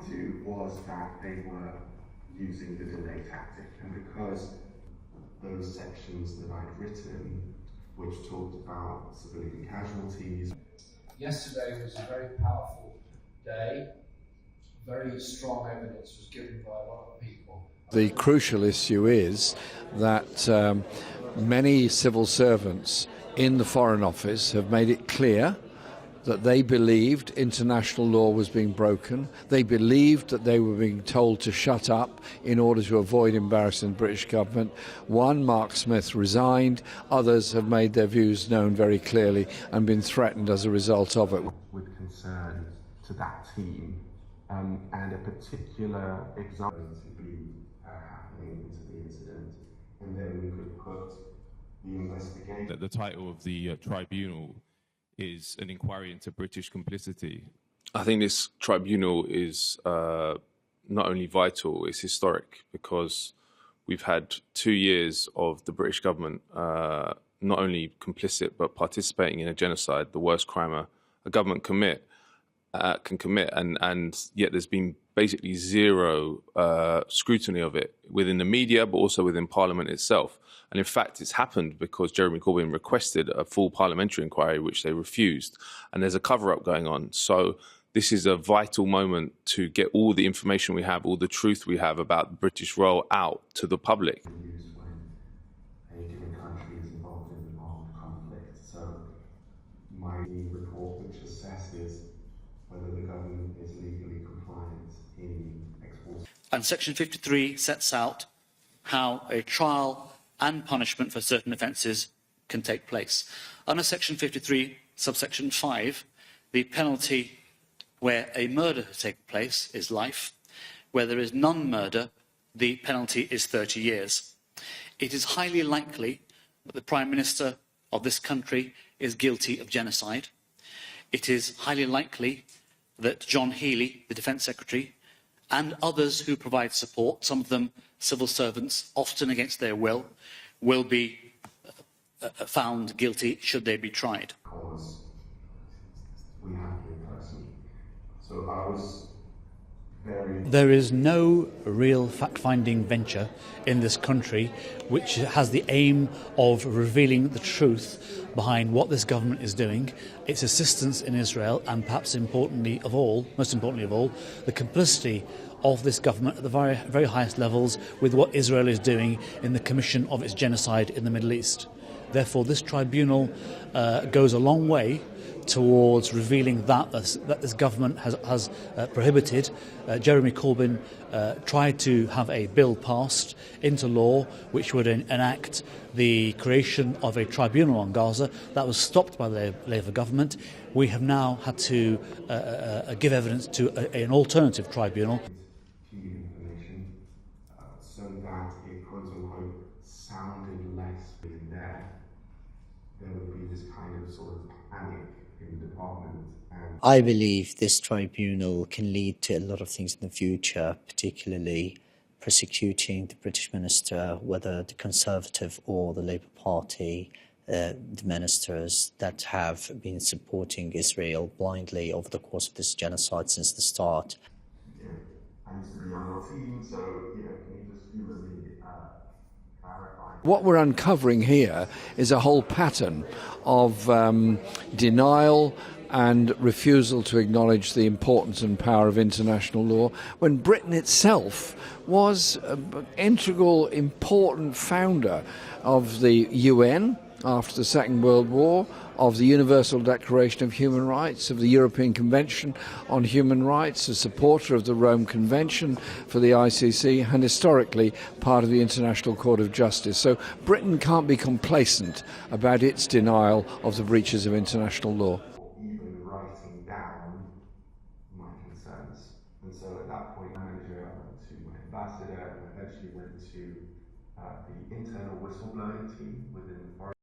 to was that they were using the delay tactic, and because those sections that I'd written, which talked about civilian casualties. Yesterday was a very powerful day. Very strong evidence was given by a lot of people. The crucial issue is that many civil servants in the Foreign Office have made it clear that they believed international law was being broken. They believed that they were being told to shut up in order to avoid embarrassing the British government. One, Mark Smith, resigned. Others have made their views known very clearly and been threatened as a result of it. With concern to that team, and a particular example to be happening into the incident, and then we could put the investigation. The title of the tribunal is an inquiry into British complicity. I think this tribunal is not only vital, it's historic, because we've had 2 years of the British government not only complicit but participating in a genocide, the worst crime a government can commit, and yet there's been basically zero scrutiny of it within the media, but also within Parliament itself. And in fact, it's happened because Jeremy Corbyn requested a full parliamentary inquiry, which they refused. And there's a cover-up going on. So this is a vital moment to get all the information we have, all the truth we have about the British role out to the public. When a given country is involved in an armed conflict. So my report, which assesses whether the government is legally compliant in exporting. And Section 53 sets out how a trial and punishment for certain offences can take place. Under Section 53, subsection 5, the penalty where a murder has taken place is life. Where there is non-murder, the penalty is 30 years. It is highly likely that the Prime Minister of this country is guilty of genocide. It is highly likely that John Healey, the Defence Secretary, and others who provide support, some of them civil servants, often against their will be found guilty should they be tried. Because we have a person. So I was very... There is no real fact-finding venture in this country which has the aim of revealing the truth behind what this government is doing, its assistance in Israel, and perhaps most importantly of all, the complicity of this government at the very, very highest levels with what Israel is doing in the commission of its genocide in the Middle East. Therefore, this tribunal goes a long way towards revealing that this government has prohibited. Jeremy Corbyn tried to have a bill passed into law which would enact the creation of a tribunal on Gaza. That was stopped by the Labour government. We have now had to give evidence to an alternative tribunal. Information, so that it quote-unquote sounded less in there would be this kind of sort of panic in the department. I believe this tribunal can lead to a lot of things in the future, particularly prosecuting the British minister, whether the Conservative or the Labour Party, the ministers that have been supporting Israel blindly over the course of this genocide since the start. Yeah, I used to be on your team, so can you just give us clarify? What we're uncovering here is a whole pattern of denial and refusal to acknowledge the importance and power of international law, when Britain itself was an integral, important founder of the UN after the Second World War, of the Universal Declaration of Human Rights, of the European Convention on Human Rights, a supporter of the Rome Convention for the ICC, and historically part of the International Court of Justice. So Britain can't be complacent about its denial of the breaches of international law. Even writing down my concerns. And so at that point, my manager went to my ambassador and eventually went to the internal whistleblowing team within the foreign